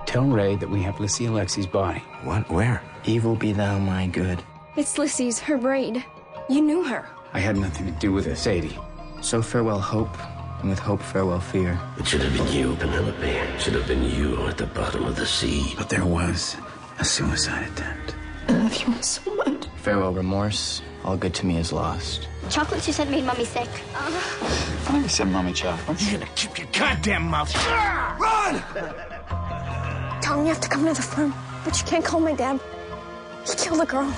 Tell Ray that we have Lissy Alexi's body. What? Where? Evil be thou my good. It's Lissy's, her braid. You knew her. I had nothing to do with it, Sadie. So farewell hope, and with hope farewell fear. It should have been you, Penelope. It should have been you at the bottom of the sea. But there was a suicide attempt. I love you so much. Farewell remorse, all good to me is lost. Chocolates you said made Mommy sick. Finally some mommy chocolates. You're gonna keep your goddamn mouth shut. Run! Tom, you have to come to the farm. But you can't call my dad. He killed a girl.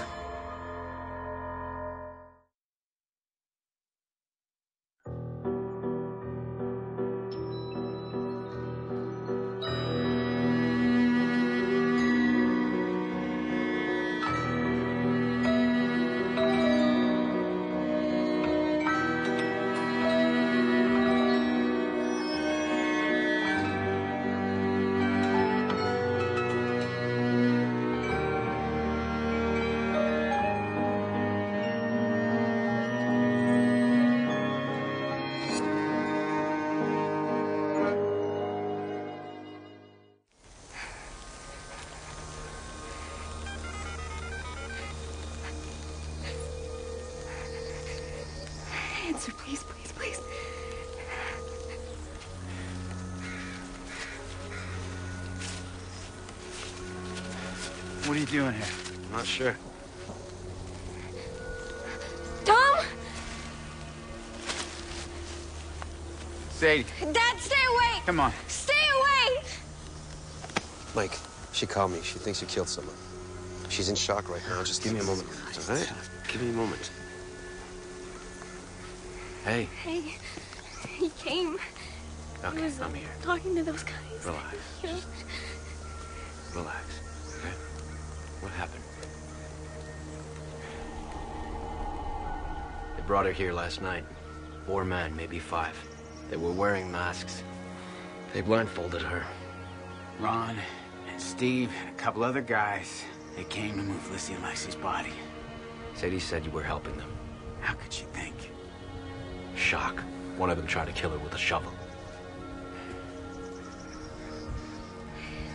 Answer, please, please, please. What are you doing here? I'm not sure. Tom! Sadie, Dad, stay away! come on. Stay away! Mike, she called me. She thinks you killed someone. She's in shock right now. Just give me a moment. All right? Give me a moment. Hey. Hey, he came. Okay, He was I'm here. talking to those guys. Relax. You know? Just relax. Okay? What happened? They brought her here last night. 4 men, maybe 5. They were wearing masks. They blindfolded her. Ron and Steve and a couple other guys, they came to move Lissy Alexi's body. Sadie said you were helping them. How could she think? Shock. One of them tried to kill her with a shovel.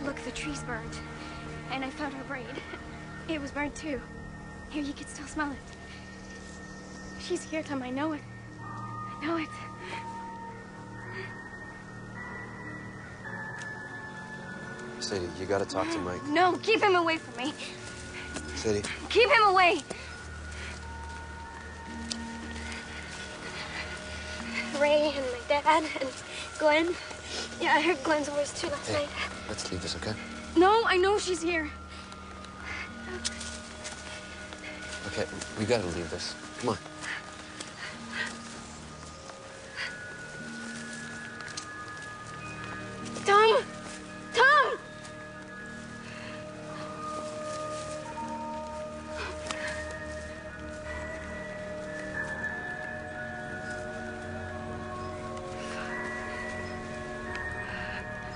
Look, the tree's burned. And I found her braid. It was burned too. Here, you can still smell it. She's here, Tom. I know it. I know it. Sadie, you gotta talk to Mike. No, keep him away from me. Sadie. Keep him away. Ray and my dad and Glenn. Yeah, I heard Glenn's voice too last night. Let's leave this, okay? No, I know she's here. Okay, we gotta leave this. Come on. Tom! Tom!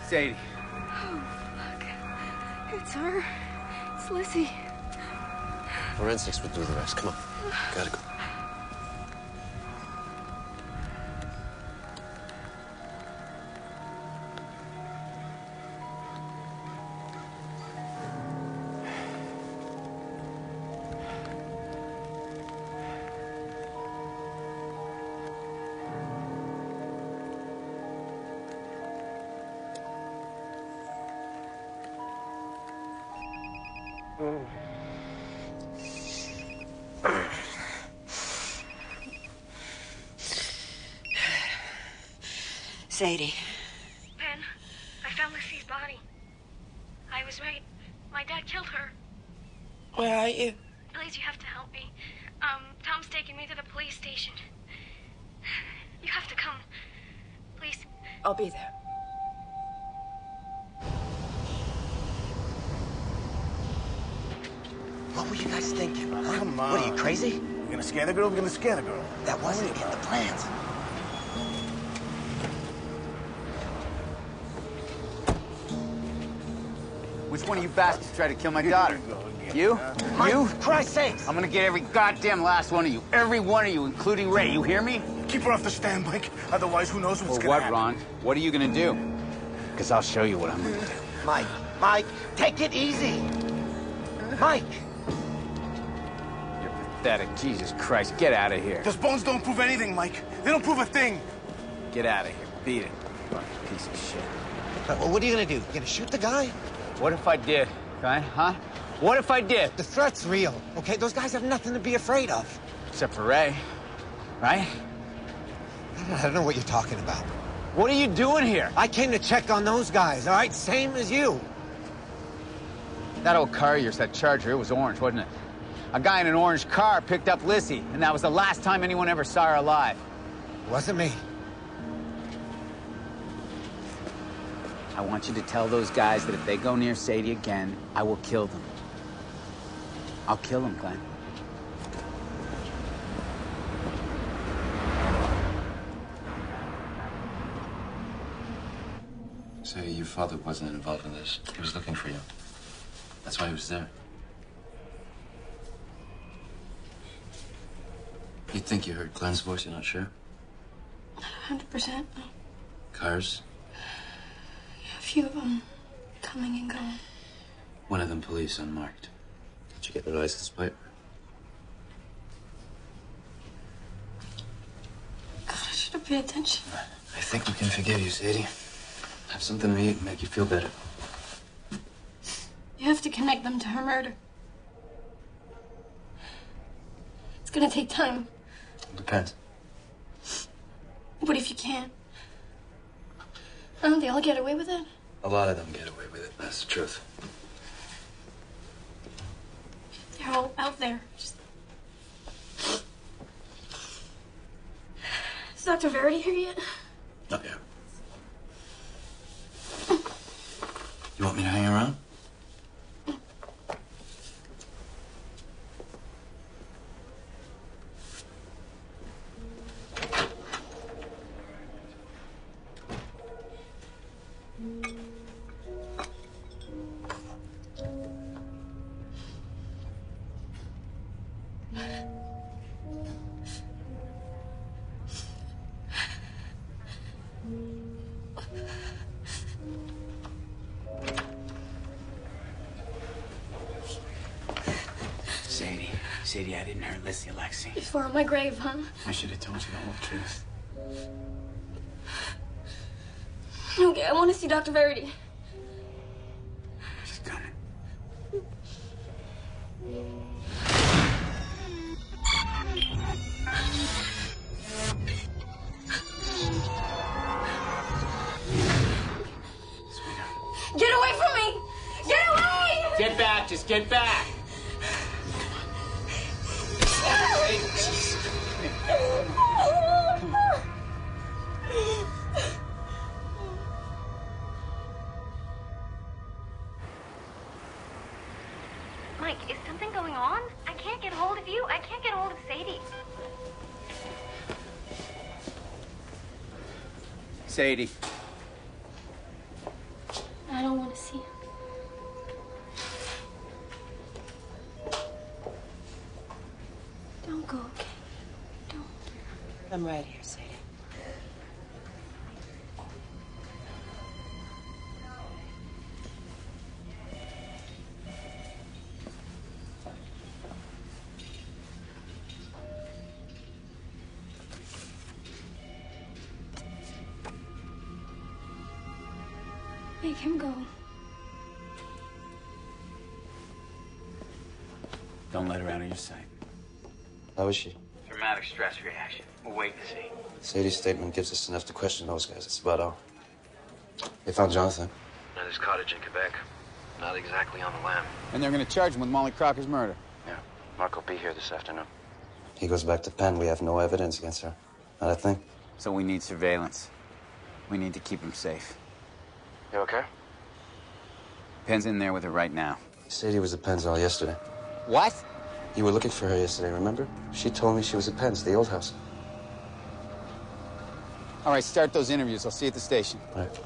Sadie. Oh, fuck. It's her. It's Lissy. Forensics would do the rest. Come on. Gotta go. Sadie. Ben, I found Lissy's body. I was right. My dad killed her. Where are you? Please, you have to help me. Tom's taking me to the police station. You have to come. Please. I'll be there. What were you guys thinking? Huh? Come on. What, are you crazy? We're gonna scare the girl, we're gonna scare the girl. That wasn't in the plans. Which one of you bastards tried to kill my daughter? You? Mike, You? for Christ's sakes! I'm gonna get every goddamn last one of you. Every one of you, including Ray. You hear me? Keep her off the stand, Mike. Otherwise, who knows what's Or gonna what, happen. Ron? What are you gonna do? Because I'll show you what I'm gonna do. Mike, Mike, take it easy. Mike. You're pathetic. Jesus Christ, get out of here. Those bones don't prove anything, Mike. They don't prove a thing. Get out of here. Beat it. Fucking piece of shit. Well, what are you gonna do? You gonna shoot the guy? What if I did, huh? What if I did? The threat's real, okay? Those guys have nothing to be afraid of. Except for Ray, right? I don't know what you're talking about. What are you doing here? I came to check on those guys, all right? Same as you. That old car of yours, that Charger, it was orange, wasn't it? A guy in an orange car picked up Lissy, and that was the last time anyone ever saw her alive. It wasn't me. I want you to tell those guys that if they go near Sadie again, I will kill them. I'll kill them, Glenn. Sadie, your father wasn't involved in this. He was looking for you. That's why he was there. You think you heard Glenn's voice, you're not sure? 100%. Cars? A few of them coming and going. One of them police, unmarked. Did you get the license plate? God, I should have paid attention. I think we can forgive you, Sadie. Have something to eat and make you feel better. You have to connect them to her murder. It's gonna take time. Depends. What if you can't? Don't they all get away with it? A lot of them get away with it. That's the truth. They're all out there. Just... Is Dr. Verity here yet? Not yet. You want me to hang around? Sadie, I didn't hurt Lissy, Alexi. Before on my grave, huh? I should have told you the whole truth. Okay, I want to see Dr. Verity. She's coming. Sweetheart. Get away from me! Get away! Get back, just get back! Mike, is something going on? I can't get hold of you. I can't get hold of Sadie. Sadie. I don't want to see him. Don't go, okay? Don't. I'm right here, Sadie. Make him go. Don't let her out of your sight. How is she? Dramatic stress reaction. We'll wait and see. Sadie's statement gives us enough to question those guys. That's about all. They found Jonathan. At his cottage in Quebec. Not exactly on the lam. And they're gonna charge him with Molly Crocker's murder. Yeah, Mark will be here this afternoon. He goes back to Penn. We have no evidence against her. Not a thing. So we need surveillance. We need to keep him safe. You okay? Penn's in there with her right now. Sadie was at Penn's all yesterday. What? You were looking for her yesterday, remember? She told me she was at Penn's, the old house. All right, start those interviews. I'll see you at the station. All right.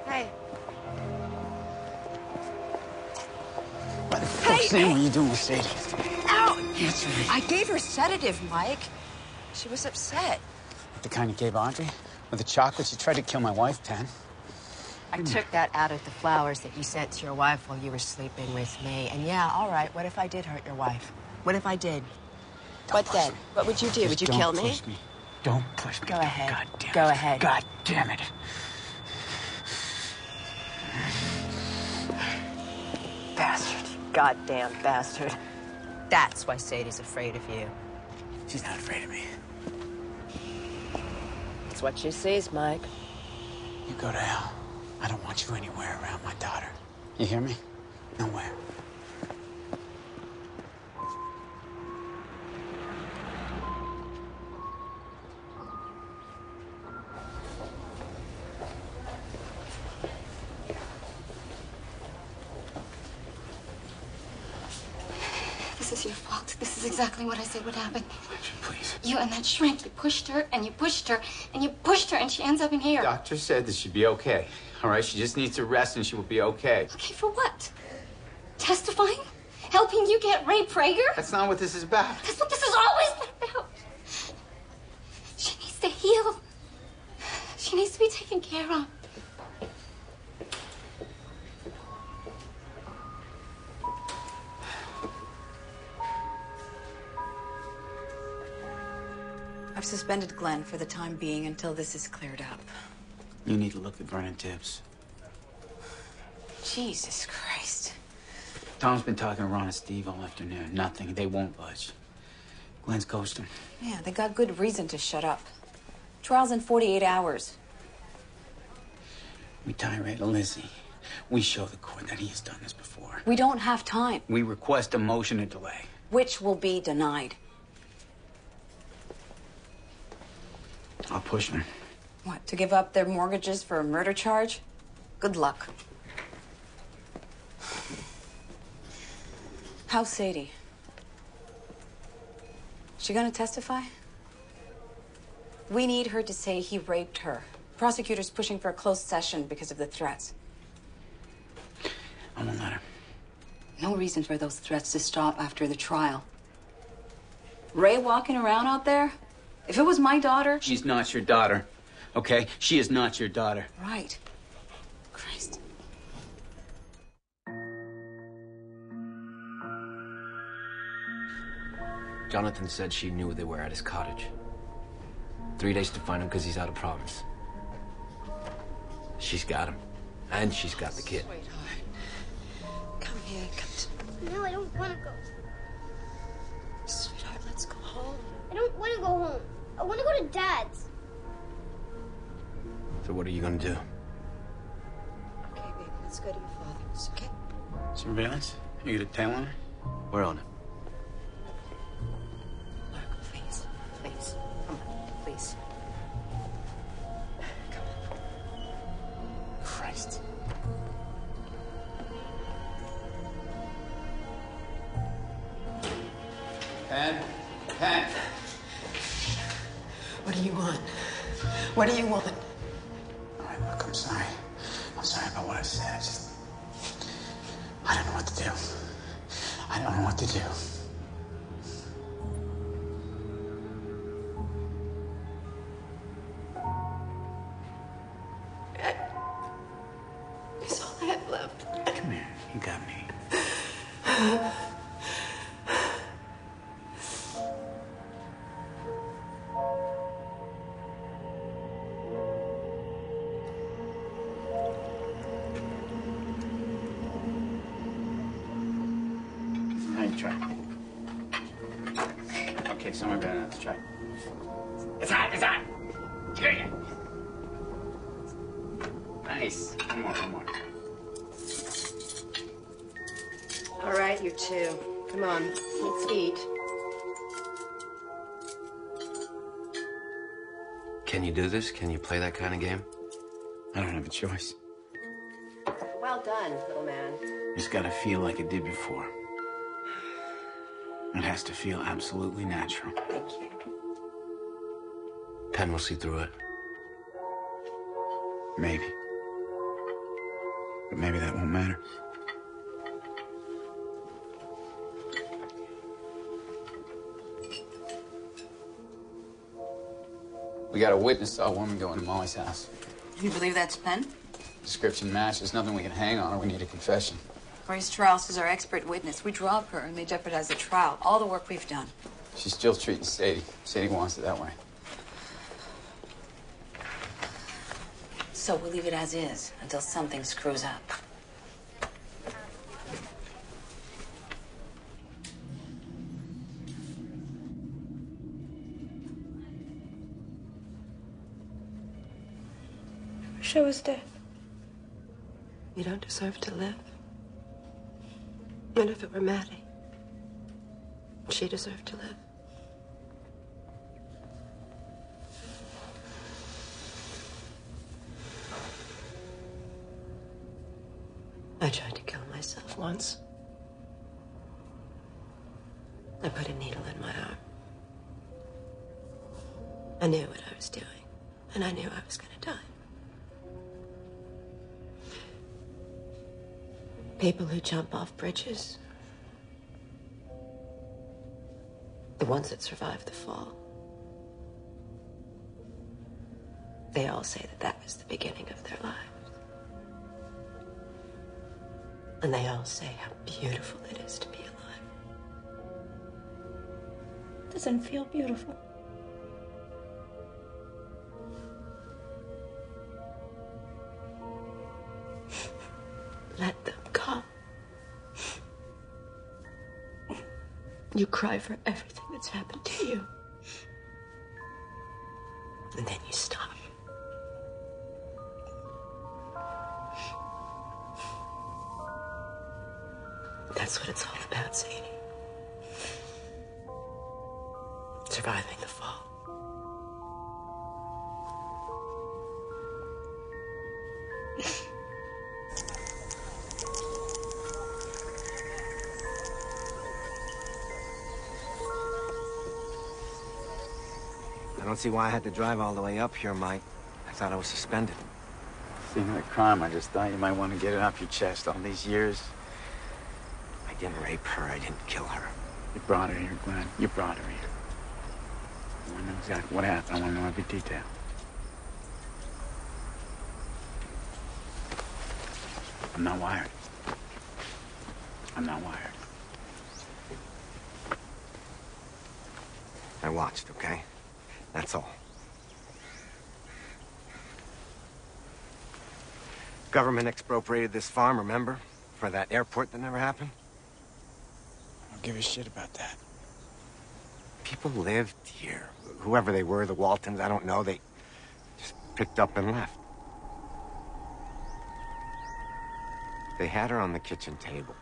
Hey. What the fuck, Sam, what are you doing with Sadie? Ow! Answer me. I gave her sedative, Mike. She was upset. The kind you gave Audrey? With the chocolates? You tried to kill my wife, Pen. I took that out of the flowers that you sent to your wife while you were sleeping with me. And yeah, all right, what if I did hurt your wife? What if I did? What then? What would you do? Would you kill me? Don't push me. Don't push me. Go ahead. God damn it. Go ahead. God damn it. Bastard. Goddamn bastard. That's why Sadie's afraid of you. She's not afraid of me. It's what she sees, Mike. You go to hell. I don't want you anywhere around my daughter. You hear me? Nowhere. This is your fault. This is exactly what I said would happen. Please. You and that shrimp, you pushed her, and you pushed her, and you pushed her, and she ends up in here. Doctor said that she'd be okay. All right? She just needs to rest and she will be okay. Okay, for what? Testifying? Helping you get Ray Prager? That's not what this is about. That's what this has always been about. She needs to heal. She needs to be taken care of. I've suspended Glenn for the time being until this is cleared up. You need to look at Vernon Tibbs. Jesus Christ. Tom's been talking to Ron and Steve all afternoon. Nothing. They won't budge. Glenn's ghosting. Yeah, they got good reason to shut up. Trial's in 48 hours. We tirade Lizzie. We show the court that he has done this before. We don't have time. We request a motion to delay. Which will be denied. I'll push them. What, to give up their mortgages for a murder charge? Good luck. How's Sadie? She gonna testify? We need her to say he raped her. Prosecutor's pushing for a closed session because of the threats. I won't let her. No reason for those threats to stop after the trial. Ray walking around out there? If it was my daughter... She's not your daughter, okay? She is not your daughter. Right. Christ. Jonathan said she knew they were at his cottage. 3 days to find him because he's out of province. She's got him. And she's got the kid. Sweetheart. Come here, come to... No, I don't want to go. Sweetheart, let's go home. I don't want to go home. I want to go to Dad's. So what are you gonna do? Okay, baby, let's go to your father's, okay? Surveillance? You get a tail on her? We're on it. Mark, please. Please. Come on, please. Come on. Christ. Pen? Pen! What do you want? What do you want? All right, look, I'm sorry. I'm sorry about what I said. I don't know what to do. I don't know what to do. It's all I have left. Come here. You got me. Now you try. Okay, somewhere better. Let's try. It's hot. It's hot. Yeah. Nice. One more. One more. All right, you two. Come on, let's eat. Can you do this? Can you play that kind of game? I don't have a choice. Well done, little man. It's got to feel like it did before. It has to feel absolutely natural. Thank you. Penn will see through it. Maybe. But maybe that won't matter. We got a witness saw a woman go into Molly's house. You believe that's Penn? Description matches. Nothing we can hang on her. We need a confession. Grace Strauss is our expert witness. We drop her and they jeopardize the trial. All the work we've done. She's still treating Sadie. Sadie wants it that way. So we'll leave it as is until something screws up. She was dead. You don't deserve to live. And if it were Maddie, she deserved to live. I tried to kill myself once. I put a needle in my arm. I knew what I was doing, and I knew I was going to die. People who jump off bridges, the ones that survive the fall, they all say that that was the beginning of their lives. And they all say how beautiful it is to be alive. Doesn't feel beautiful. Let them come. You cry for everything that's happened to you. And then you stop. That's what it's all about, Sadie. Surviving the fall. I don't see why I had to drive all the way up here, Mike. I thought I was suspended. Seeing the crime, I just thought you might want to get it off your chest. All these years. I didn't rape her. I didn't kill her. You brought her here, Glenn. You brought her here. I want to know exactly what happened. I want to know every detail. I'm not wired. I'm not wired. I watched, okay? That's all. Government expropriated this farm, remember? For that airport that never happened? I don't give a shit about that. People lived here. Whoever they were, the Waltons, I don't know. They just picked up and left. They had her on the kitchen table.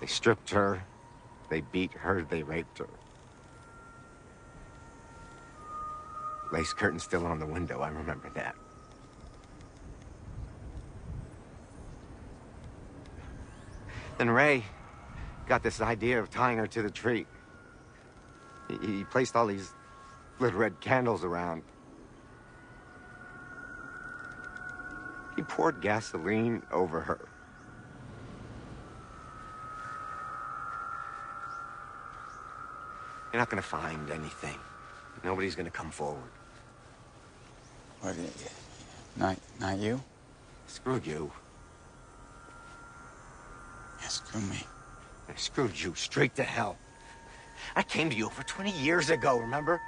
They stripped her. They beat her. They raped her. Lace curtain still on the window. I remember that. Then Ray got this idea of tying her to the tree. He placed all these little red candles around. He poured gasoline over her. You're not gonna find anything. Nobody's gonna come forward. What? Not you? Screw you. Yeah, screw me. I screwed you straight to hell. I came to you over 20 years ago, remember?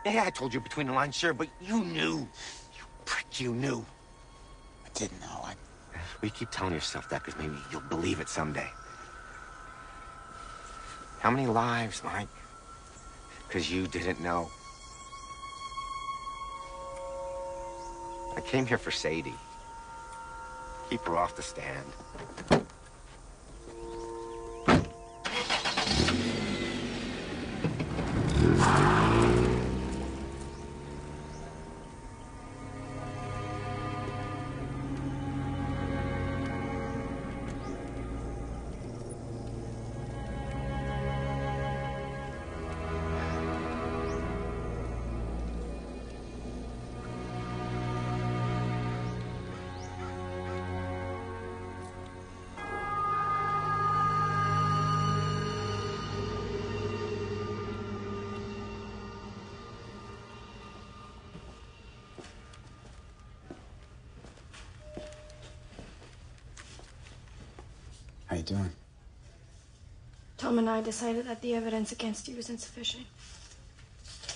Yeah, I told you between the lines, sure, but you knew. You prick, you knew. I didn't know. Well, you keep telling yourself that because maybe you'll believe it someday. How many lives, Mike? Because you didn't know. I came here for Sadie. Keep her off the stand. How you doing? Tom and I decided that the evidence against you was insufficient.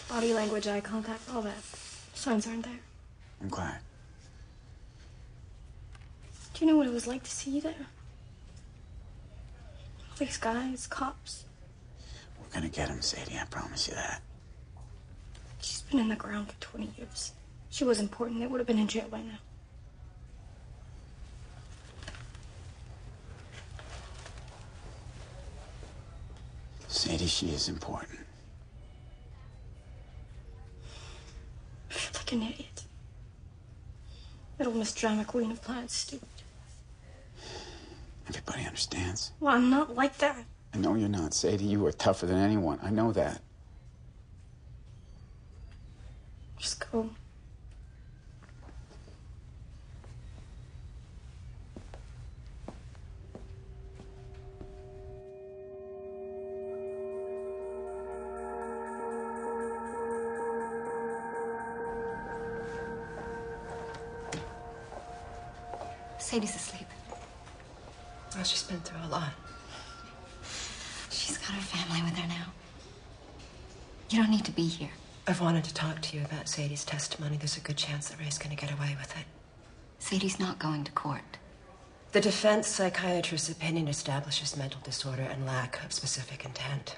Body language, eye contact, all that. Signs aren't there. I'm glad. Do you know what it was like to see you there? All these guys, cops. We're gonna get him, Sadie. I promise you that. She's been in the ground for 20 years. She was important. They would have been in jail by now. Sadie, she is important. I feel like an idiot. Little Miss Drama Queen of Planet Stupid. Everybody understands. Well, I'm not like that. I know you're not, Sadie. You are tougher than anyone. I know that. Just go. Sadie's asleep. Oh, she's been through a lot. She's got her family with her now. You don't need to be here. I've wanted to talk to you about Sadie's testimony. There's a good chance that Ray's going to get away with it. Sadie's not going to court. The defense psychiatrist's opinion establishes mental disorder and lack of specific intent.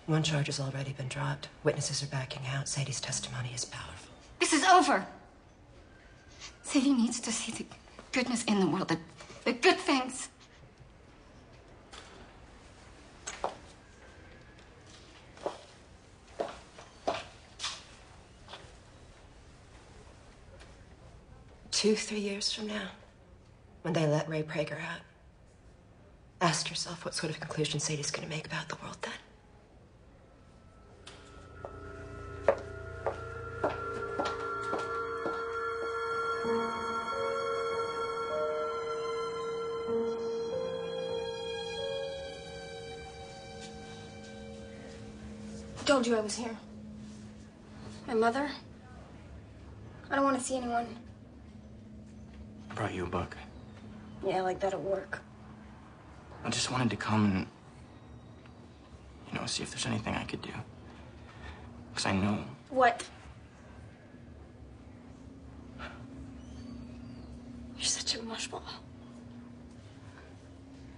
One charge has already been dropped. Witnesses are backing out. Sadie's testimony is powerful. This is over. Sadie needs to see the goodness in the world, the good things. Two, 3 years from now, when they let Ray Prager out, ask yourself what sort of conclusion Sadie's going to make about the world then. I told you I was here. My mother? I don't want to see anyone. I brought you a book. Yeah, like that'll work. I just wanted to come and, see if there's anything I could do. Because I know. What? You're such a mushball.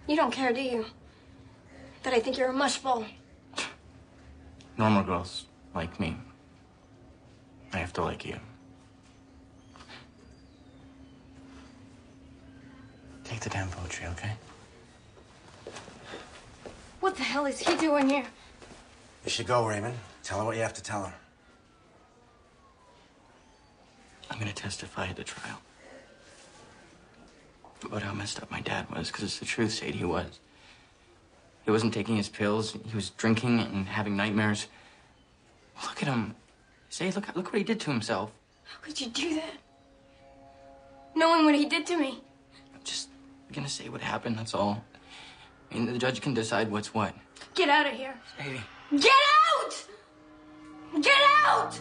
You don't care, do you? That I think you're a mushball. Normal girls like me. I have to like you. Take the damn poetry, okay? What the hell is he doing here? You should go, Raymond. Tell her what you have to tell her. I'm gonna testify at the trial. About how messed up my dad was, because it's the truth, Sadie, he was. He wasn't taking his pills. He was drinking and having nightmares. Look at him. Sadie, look what he did to himself. How could you do that? Knowing what he did to me. I'm just gonna say what happened, that's all. I mean, the judge can decide what's what. Get out of here. Sadie. Get out! Get out!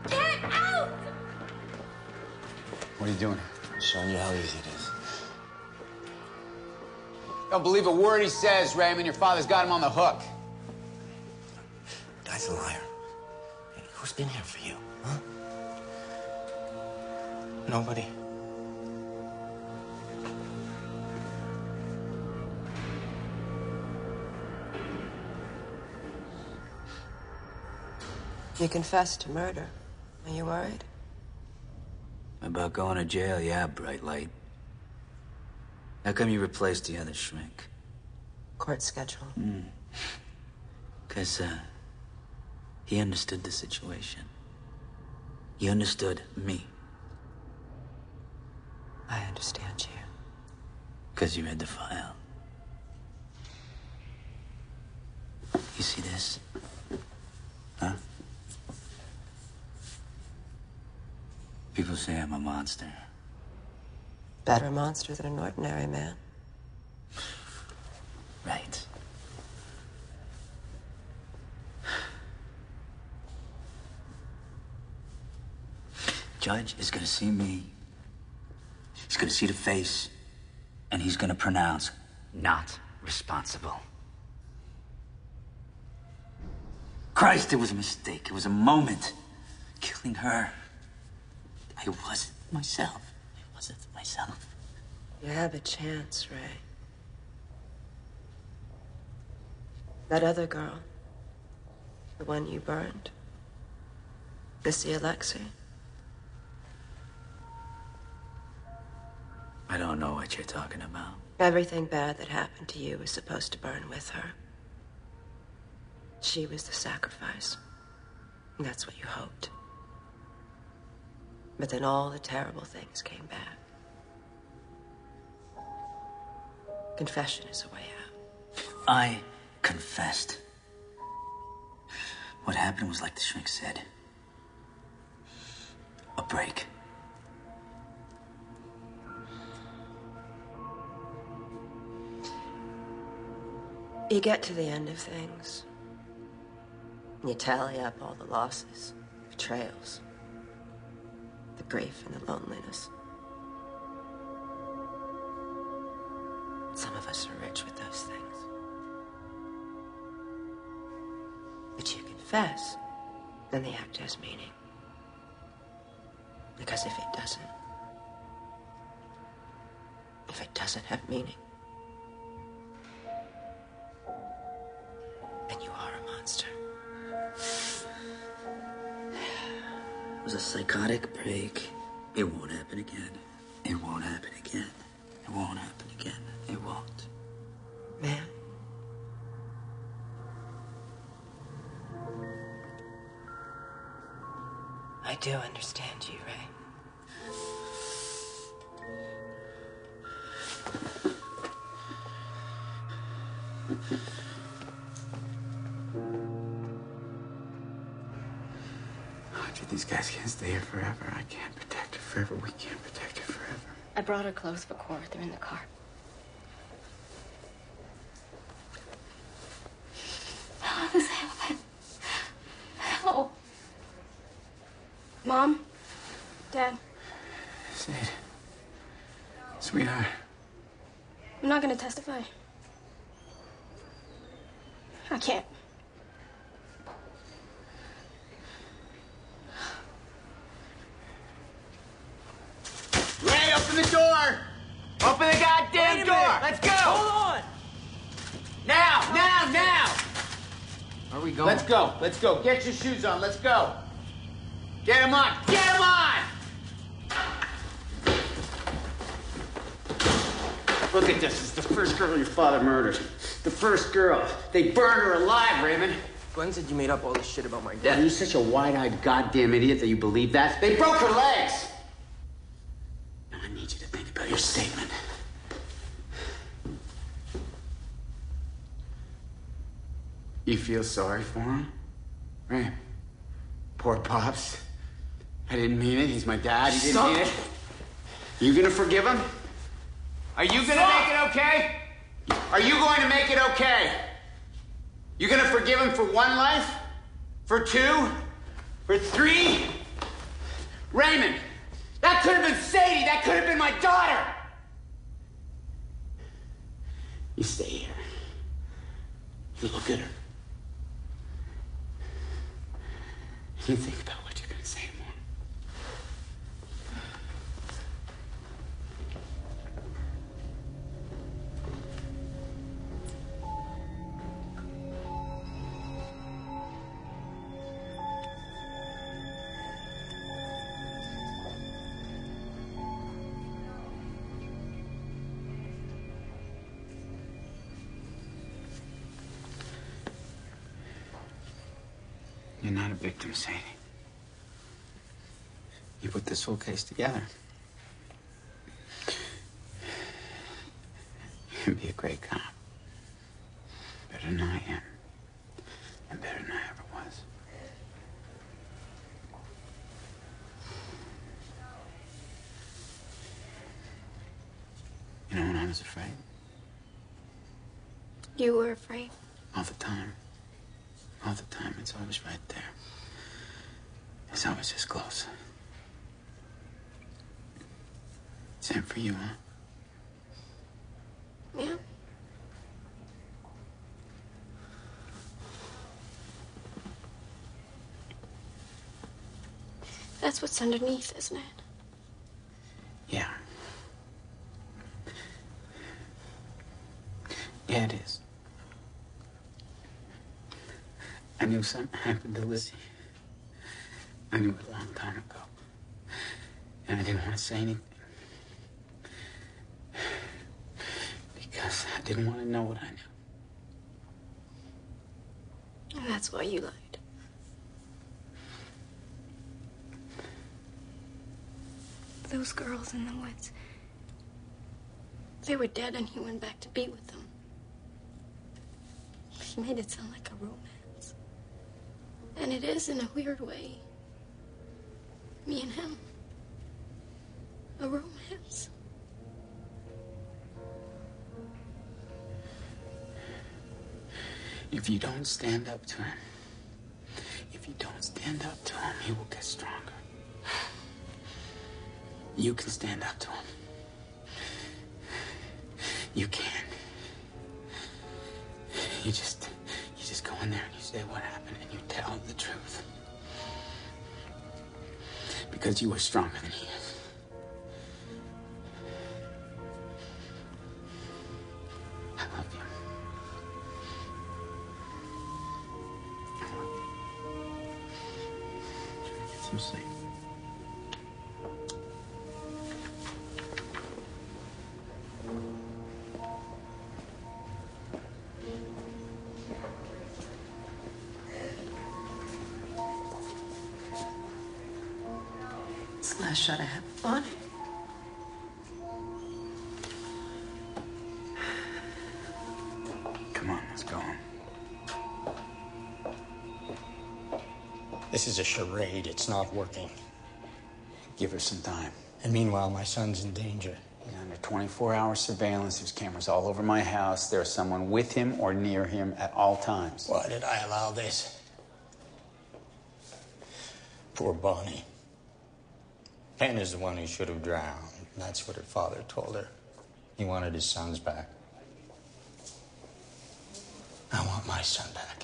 Get out! What are you doing? Showing you how easy it is. Don't believe a word he says, Raymond. Your father's got him on the hook. Guy's a liar. Hey, who's been here for you, huh? Nobody. You confessed to murder. Are you worried? About going to jail, yeah, bright light. How come you replaced the other shrink? Court schedule. Because, he understood the situation. He understood me. I understand you. Because you read the file. You see this? Huh? People say I'm a monster. Better a monster than an ordinary man. Right. Judge is gonna see me. He's gonna see the face. And he's gonna pronounce not responsible. Christ, it was a mistake. It was a moment. Killing her. I wasn't myself. I wasn't myself. You have a chance, Ray. That other girl, the one you burned, Missy Alexei. I don't know what you're talking about. Everything bad that happened to you was supposed to burn with her. She was the sacrifice. And that's what you hoped. But then all the terrible things came back. Confession is a way out. I confessed. What happened was like the shrink said. A break. You get to the end of things. And you tally up all the losses, betrayals, the grief and the loneliness. Some of us are rich with those things. But you confess, then the act has meaning. Because if it doesn't have meaning, then you are a monster. It was a psychotic break. It won't happen again. It won't happen again. It won't happen again. It won't. Man. I do understand you, Ray. Audrey, these guys can't stay here forever. I can't protect her forever. We can't protect her forever. I brought her clothes for Cora. They're in the car. How does this happen? How? Mom? Dad? Sid. Sweetheart. I'm not gonna testify. I can't. Ray, open the door! Open the goddamn door! Let's go! Hold on! Now! Where are we going? Let's go. Get your shoes on, let's go. Get him on! Get him on! Look at this. It's the first girl your father murdered. The first girl. They burned her alive, Raymond. Glenn said you made up all this shit about my Are death. you such a wide-eyed goddamn idiot that you believe that? They broke her legs! Now I need you to think about your statement. You feel sorry for him? Right? Poor Pops. I didn't mean it. He's my dad. He didn't mean it. You gonna forgive him? Are you gonna make it okay? Are you going to make it okay? You gonna forgive him for one life? For two? For three? Raymond, that could have been Sadie. That could have been my daughter. You stay here. You look at her. You think about what you're gonna say more. You're not a victim, Sadie. You put this whole case together. You can be a great cop. Better than I am. And better than I ever was. You know when I was afraid? You were afraid? All the time. All the time. It's always right there. It's always this close. Same for you, huh? Yeah. That's what's underneath, isn't it? Yeah. Yeah, it is. I knew something happened to Lizzie. I knew it a long time ago. And I didn't want to say anything. Because I didn't want to know what I knew. And that's why you lied. Those girls in the woods, they were dead and he went back to be with them. He made it sound like a romance. And it is in a weird way. Me and him. A romance. If you don't stand up to him, he will get stronger. You can stand up to him. You can. You just go in there and you say what happened and you tell him the truth. Because you are stronger than he is. I love you. Get some sleep. It's the last shot I have of Bonnie. Come on, let's go home. This is a charade. It's not working. Give her some time. And meanwhile, my son's in danger. He's under 24-hour surveillance. There's cameras all over my house. There's someone with him or near him at all times. Why did I allow this? Poor Bonnie. Penn is the one who should have drowned. That's what her father told her. He wanted his sons back. I want my son back.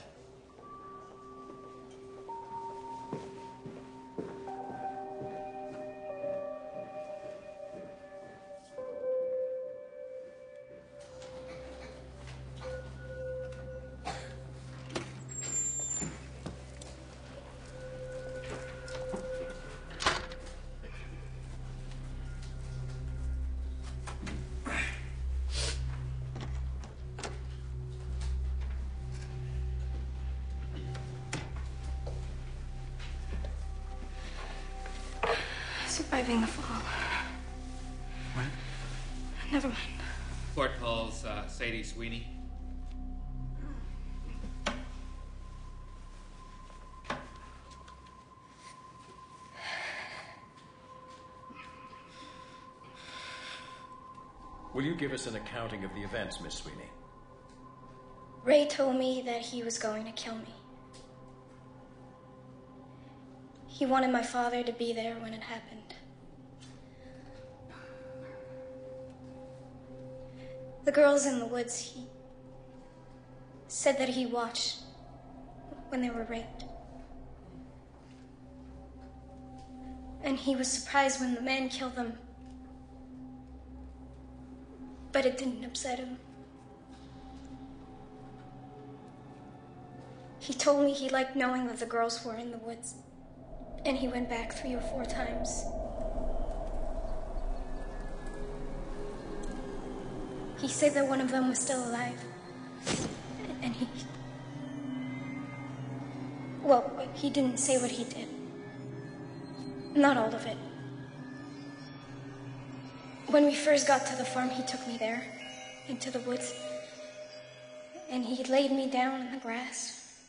Surviving the fall. What? Never mind. Court calls Sadie Sweeney. Will you give us an accounting of the events, Miss Sweeney? Ray told me that he was going to kill me. He wanted my father to be there when it happened. The girls in the woods, he said that he watched when they were raped. And he was surprised when the man killed them. But it didn't upset him. He told me he liked knowing that the girls were in the woods. And he went back 3 or 4 times. He said that one of them was still alive. And well, he didn't say what he did. Not all of it. When we first got to the farm, he took me there, into the woods. And he laid me down in the grass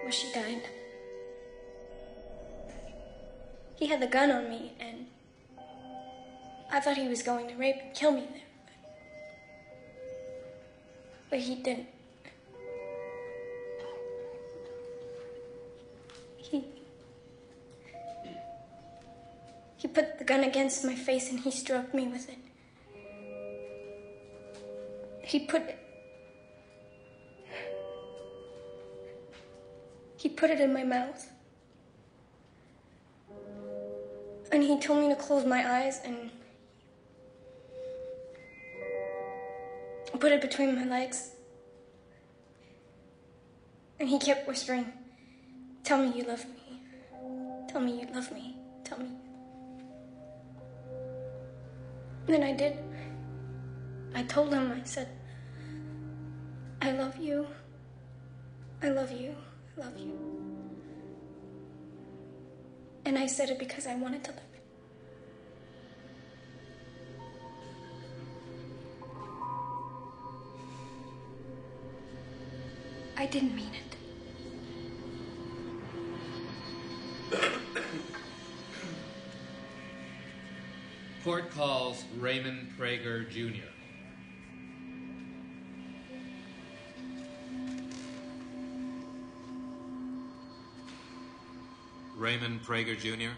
where she died. He had the gun on me, and I thought he was going to rape and kill me there. But he didn't. He put the gun against my face and he stroked me with it. He put it in my mouth. And he told me to close my eyes and put it between my legs. And he kept whispering, "Tell me you love me. Tell me you love me. Tell me." And then I did. I told him, I said, "I love you. I love you. I love you." And I said it because I wanted to live. I didn't mean it. Court calls Raymond Prager Jr. Raymond Prager Jr.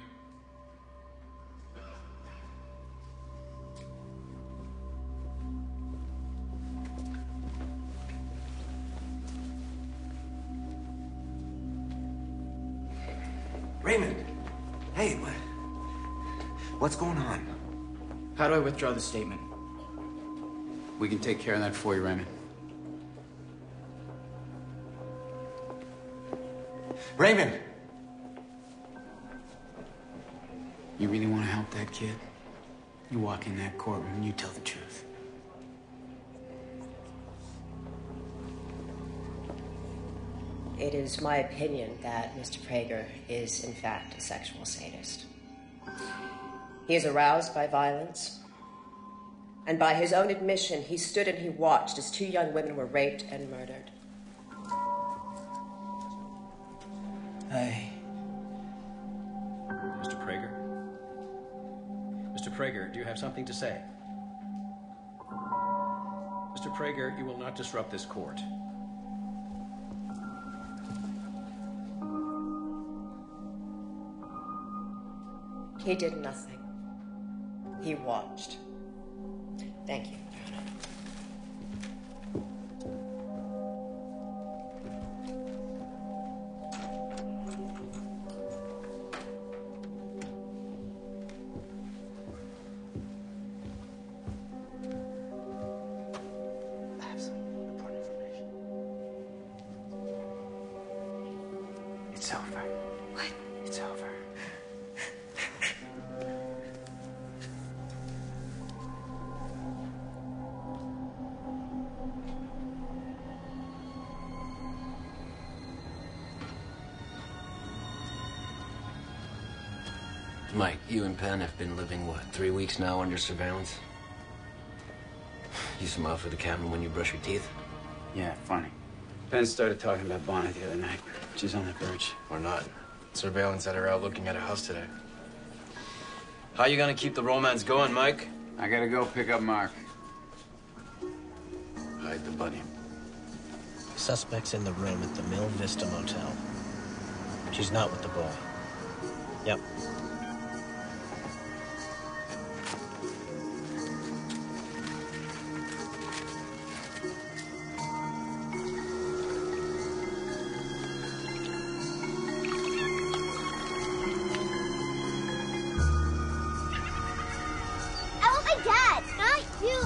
Raymond! Hey, what's going on? How do I withdraw the statement? We can take care of that for you, Raymond. Raymond! You really want to help that kid? You walk in that courtroom and you tell the truth. It is my opinion that Mr. Prager is, in fact, a sexual sadist. He is aroused by violence, and by his own admission, he stood and he watched as 2 young women were raped and murdered. Hey. Mr. Prager? Mr. Prager, do you have something to say? Mr. Prager, you will not disrupt this court. He did nothing. He watched. Thank you. I have some important information. It's over. What? It's over. Mike, you and Penn have been living, what, 3 weeks now under surveillance? You smile for the camera when you brush your teeth? Yeah, funny. Penn started talking about Bonnie the other night. She's on the verge. Or not. Surveillance had her out looking at her house today. How you gonna keep the romance going, Mike? I gotta go pick up Mark. Hide the buddy. Suspect's in the room at the Mill Vista Motel. She's not with the boy. Yep. I want my dad, not you.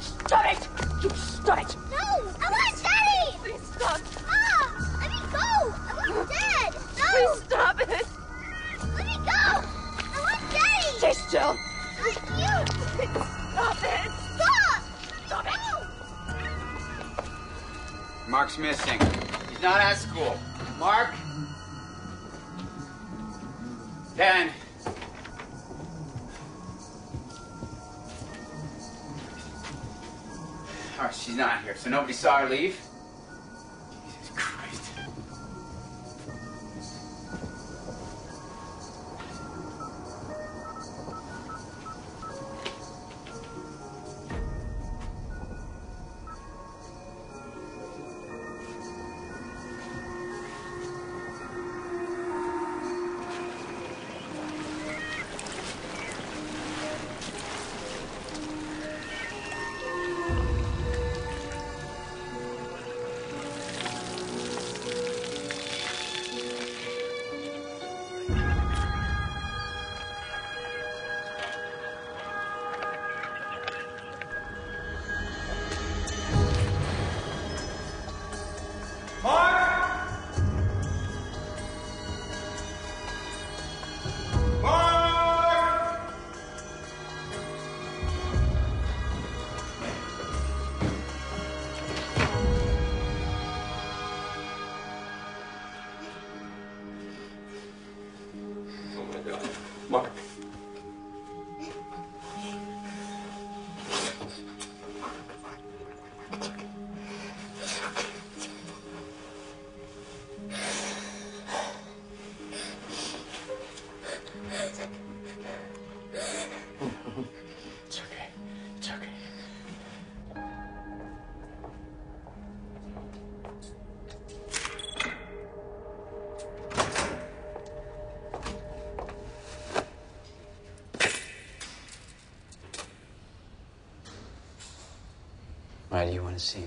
Stop it! You stop it! No, I want Daddy. Please stop. Mom, let me go. I want Dad. No. Please stop it! Let me go. I want Daddy. Stay still. Not you. Stop it! Stop. Stop it! Mark's missing. He's not at school. Mark? Penn? Oh, she's not here, so nobody saw her leave? Jesus Christ. Why do you want to see me?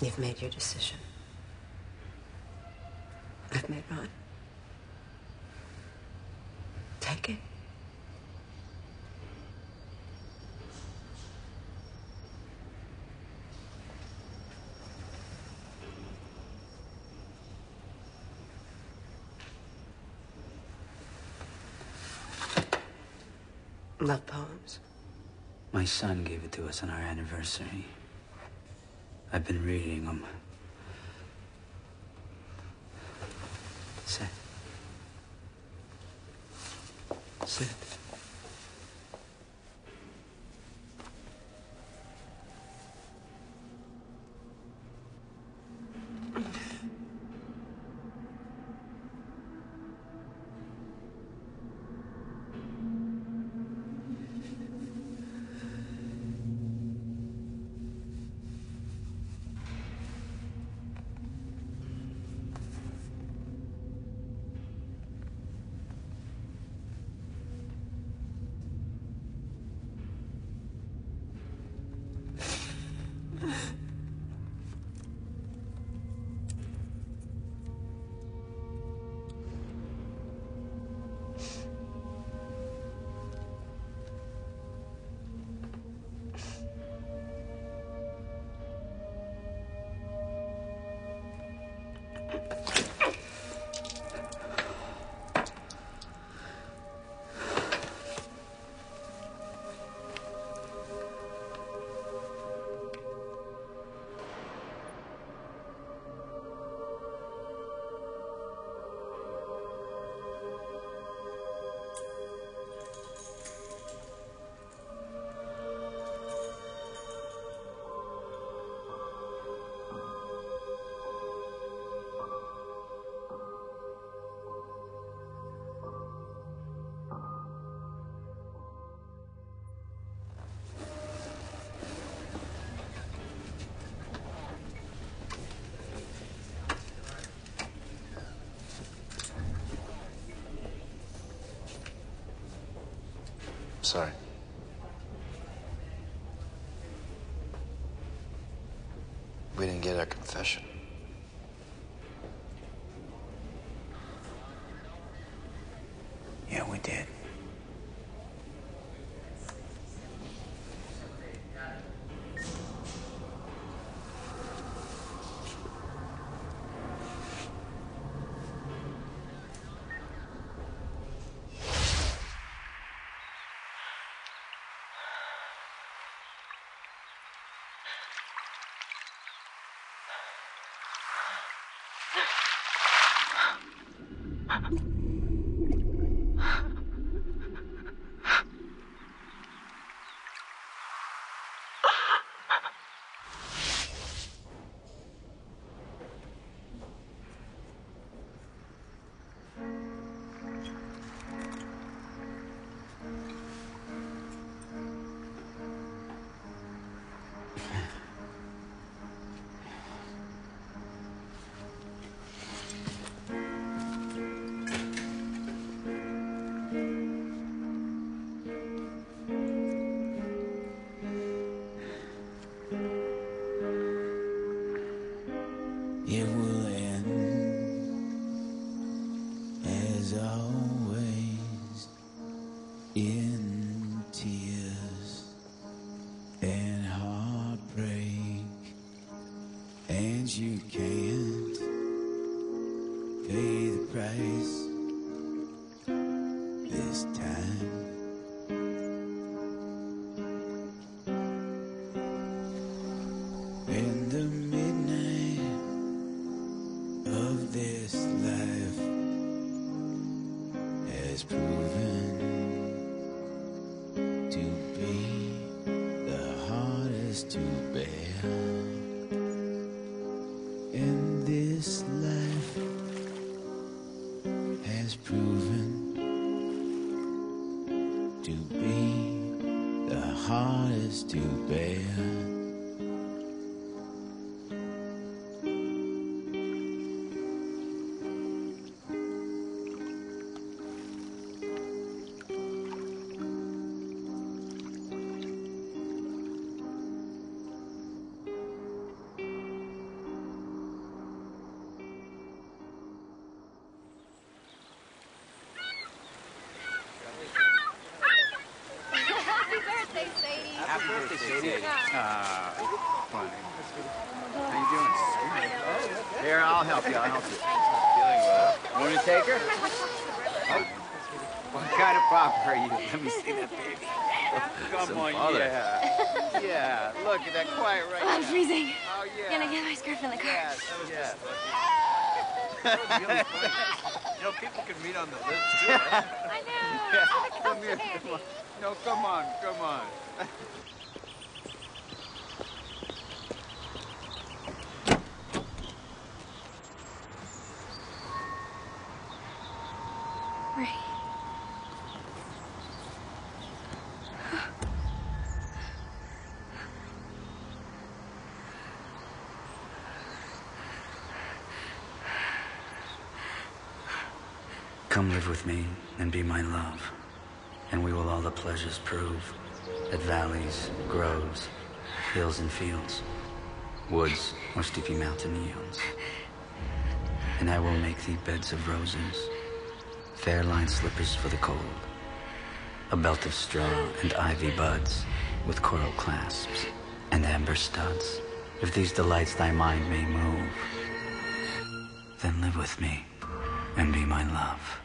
You've made your decision. I've made mine. Take it. Love poems. My son gave it to us on our anniversary. I've been reading them. Sit. Sit. Sorry. We didn't get our confession. Yeah, we did. It will end as always in tears and heartbreak, and you can't pay the price this time. In the midnight of this life has proven to be the hardest to bear. In this life has proven to be the hardest to bear. Sadie. Funny. How you doing? Here, I'll help you. Feeling well. Want me to take her? What kind of pop are you? Let me see that baby. Come on, father. yeah. Yeah, look at that quiet right I'm now. freezing. Oh, yeah. Gonna get my scarf in the car. Yes, yes. You know, people can meet on the lips, too, huh? I know. Yeah. Come here, come on. No, come on. Ray. Come live with me and be my love, and we will all the pleasures prove, at valleys, groves, hills and fields, woods or steepy mountain yields. And I will make thee beds of roses, fair lined slippers for the cold, a belt of straw and ivy buds, with coral clasps and amber studs. If these delights thy mind may move, then live with me and be my love.